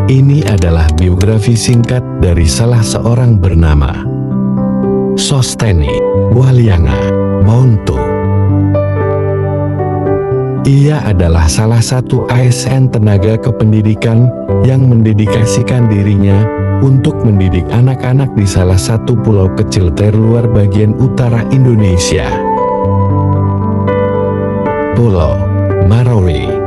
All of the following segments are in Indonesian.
Ini adalah biografi singkat dari salah seorang bernama Sosteni Walyanga Mountu. Ia adalah salah satu ASN tenaga kependidikan yang mendedikasikan dirinya untuk mendidik anak-anak di salah satu pulau kecil terluar bagian utara Indonesia, Pulau Marore.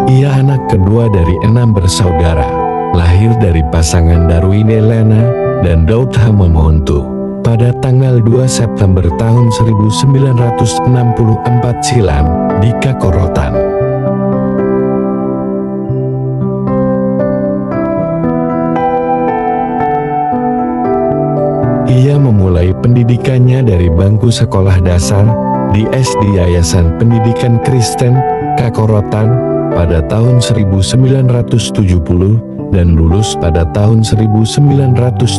Ia anak kedua dari 6 bersaudara, lahir dari pasangan Darwine Lena dan Daud Hamamontu pada tanggal 2 September tahun 1964 silam di Kakorotan. Ia memulai pendidikannya dari bangku sekolah dasar di SD Yayasan Pendidikan Kristen Kakorotan pada tahun 1970 dan lulus pada tahun 1976.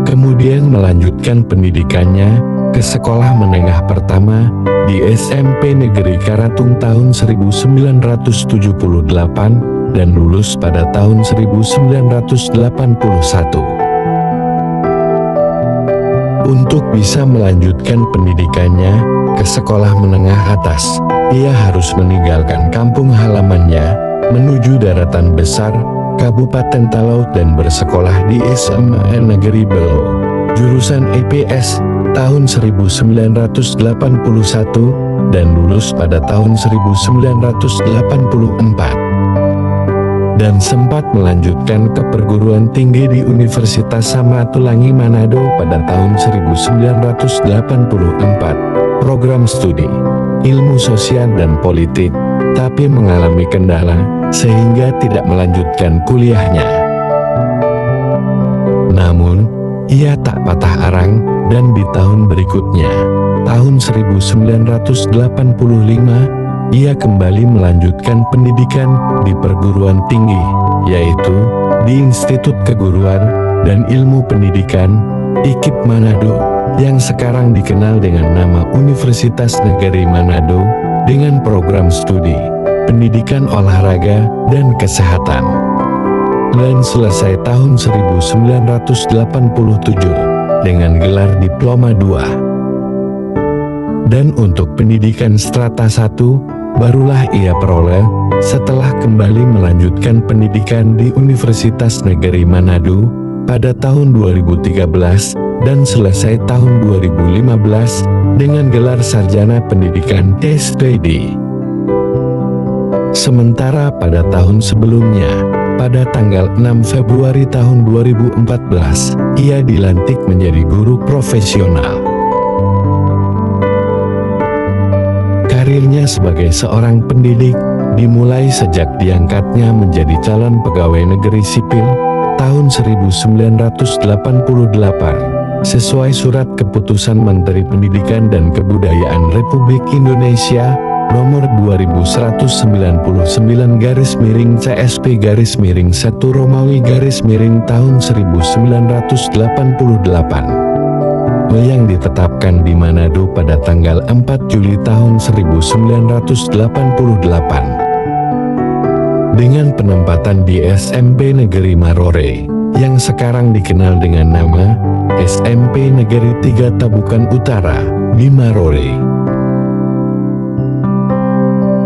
Kemudian melanjutkan pendidikannya ke sekolah menengah pertama di SMP Negeri Karatung tahun 1978 dan lulus pada tahun 1981. Untuk bisa melanjutkan pendidikannya ke sekolah menengah atas, ia harus meninggalkan kampung halamannya menuju daratan besar Kabupaten Talaut dan bersekolah di SMA Negeri Belo, jurusan EPS tahun 1981 dan lulus pada tahun 1984. Dan sempat melanjutkan ke perguruan tinggi di Universitas Samratulangi Manado pada tahun 1984, program studi ilmu sosial dan politik, tapi mengalami kendala sehingga tidak melanjutkan kuliahnya. Namun, ia tak patah arang dan di tahun berikutnya, tahun 1985, ia kembali melanjutkan pendidikan di perguruan tinggi, yaitu di Institut Keguruan dan Ilmu Pendidikan IKIP Manado, yang sekarang dikenal dengan nama Universitas Negeri Manado, dengan program studi Pendidikan Olahraga dan Kesehatan. Dan selesai tahun 1987 dengan gelar Diploma 2. Dan untuk pendidikan strata 1, barulah ia peroleh setelah kembali melanjutkan pendidikan di Universitas Negeri Manado pada tahun 2013 dan selesai tahun 2015 dengan gelar Sarjana Pendidikan SPD. Sementara pada tahun sebelumnya, pada tanggal 6 Februari tahun 2014, ia dilantik menjadi guru profesional. Karirnya sebagai seorang pendidik dimulai sejak diangkatnya menjadi calon pegawai negeri sipil tahun 1988, sesuai surat keputusan Menteri Pendidikan dan Kebudayaan Republik Indonesia nomor 2199/CSP/1 Romawi tahun 1988, yang ditetapkan di Manado pada tanggal 4 Juli tahun 1988. Dengan penempatan di SMP Negeri Marore, yang sekarang dikenal dengan nama SMP Negeri 3 Tabukan Utara di Marore.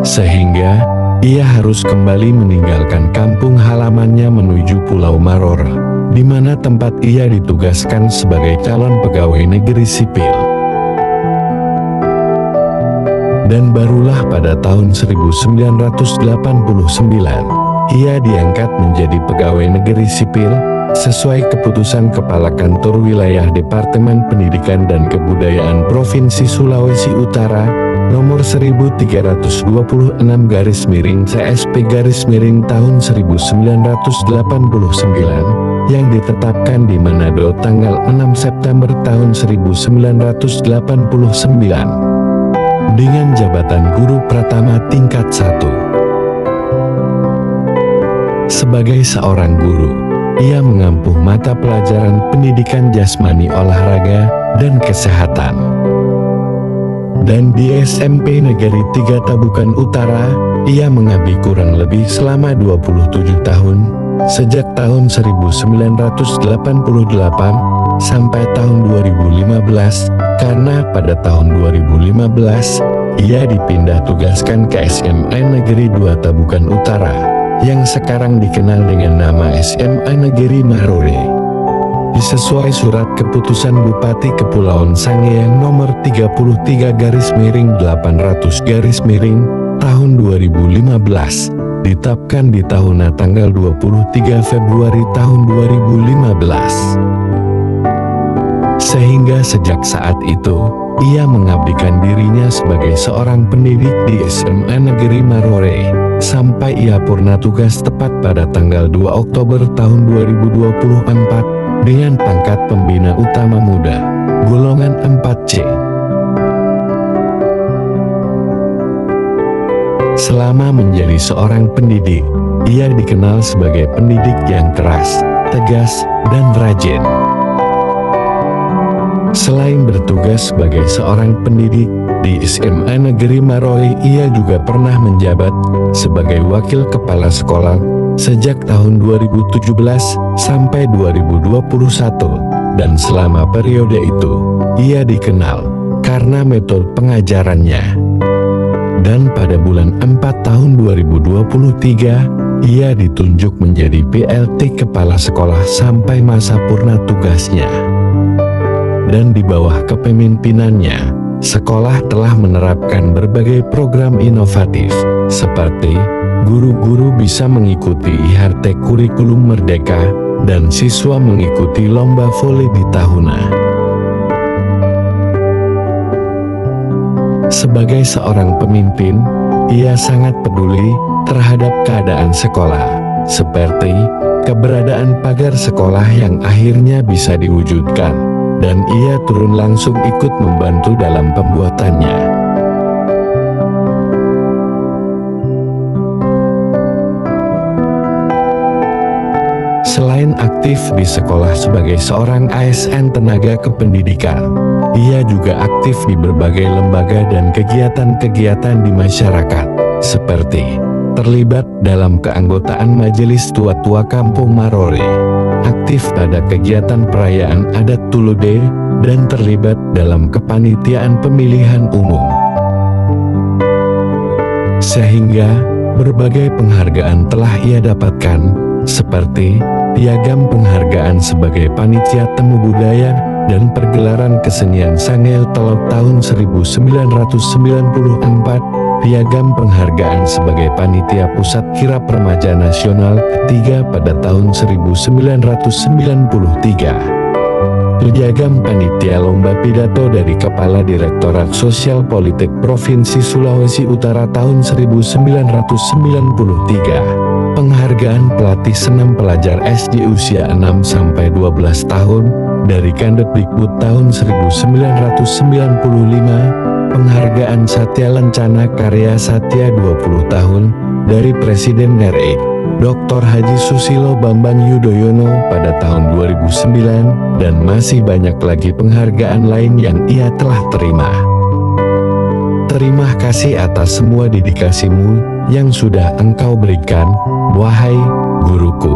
Sehingga, ia harus kembali meninggalkan kampung halamannya menuju Pulau Marore, di mana tempat ia ditugaskan sebagai calon pegawai negeri sipil. Dan barulah pada tahun 1989, ia diangkat menjadi pegawai negeri sipil, sesuai keputusan Kepala Kantor Wilayah Departemen Pendidikan dan Kebudayaan Provinsi Sulawesi Utara, nomor 1326/CSP/tahun 1989, yang ditetapkan di Manado tanggal 6 September tahun 1989, dengan jabatan guru pratama tingkat 1. Sebagai seorang guru, ia mengampu mata pelajaran pendidikan jasmani olahraga dan kesehatan. Dan di SMP Negeri 3 Tabukan Utara, ia mengabdi kurang lebih selama 27 tahun, sejak tahun 1988 sampai tahun 2015, karena pada tahun 2015, ia dipindah tugaskan ke SMA Negeri 2 Tabukan Utara, yang sekarang dikenal dengan nama SMA Negeri Marore. Sesuai surat keputusan Bupati Kepulauan Sangiang nomor 33/800/ tahun 2015, ditetapkan di tahun tanggal 23 Februari tahun 2015. Sehingga sejak saat itu, ia mengabdikan dirinya sebagai seorang pendidik di SMA Negeri Marore, sampai ia purna tugas tepat pada tanggal 2 Oktober tahun 2024, dengan pangkat Pembina Utama Muda, golongan 4C. Selama menjadi seorang pendidik, ia dikenal sebagai pendidik yang keras, tegas, dan rajin. Selain bertugas sebagai seorang pendidik di SMA Negeri Marore, ia juga pernah menjabat sebagai wakil kepala sekolah sejak tahun 2017 sampai 2021, dan selama periode itu, ia dikenal karena metode pengajarannya. Dan pada bulan 4 tahun 2023, ia ditunjuk menjadi PLT Kepala Sekolah sampai masa purna tugasnya. Dan di bawah kepemimpinannya, sekolah telah menerapkan berbagai program inovatif, seperti guru-guru bisa mengikuti IHRT Kurikulum Merdeka, dan siswa mengikuti lomba voli di Tahuna. Sebagai seorang pemimpin, ia sangat peduli terhadap keadaan sekolah, seperti keberadaan pagar sekolah yang akhirnya bisa diwujudkan, dan ia turun langsung ikut membantu dalam pembuatannya. Selain aktif di sekolah sebagai seorang ASN tenaga kependidikan, ia juga aktif di berbagai lembaga dan kegiatan-kegiatan di masyarakat, seperti terlibat dalam keanggotaan Majelis Tua-Tua Kampung Marore, aktif pada kegiatan perayaan adat Tulude, dan terlibat dalam kepanitiaan pemilihan umum. Sehingga, berbagai penghargaan telah ia dapatkan, seperti piagam penghargaan sebagai panitia temu budaya dan pergelaran kesenian Sangel Telok tahun 1994, piagam penghargaan sebagai panitia pusat kirap remaja nasional ketiga pada tahun 1993, piagam panitia lomba pidato dari Kepala Direktorat Sosial Politik Provinsi Sulawesi Utara tahun 1993, penghargaan pelatih senam pelajar SD usia 6-12 tahun dari Kandekdikbud tahun 1995, penghargaan Satya Lencana Karya Satya 20 tahun dari Presiden RI Dr. Haji Susilo Bambang Yudhoyono pada tahun 2009, dan masih banyak lagi penghargaan lain yang ia telah terima. Terima kasih atas semua dedikasimu yang sudah engkau berikan, wahai guruku.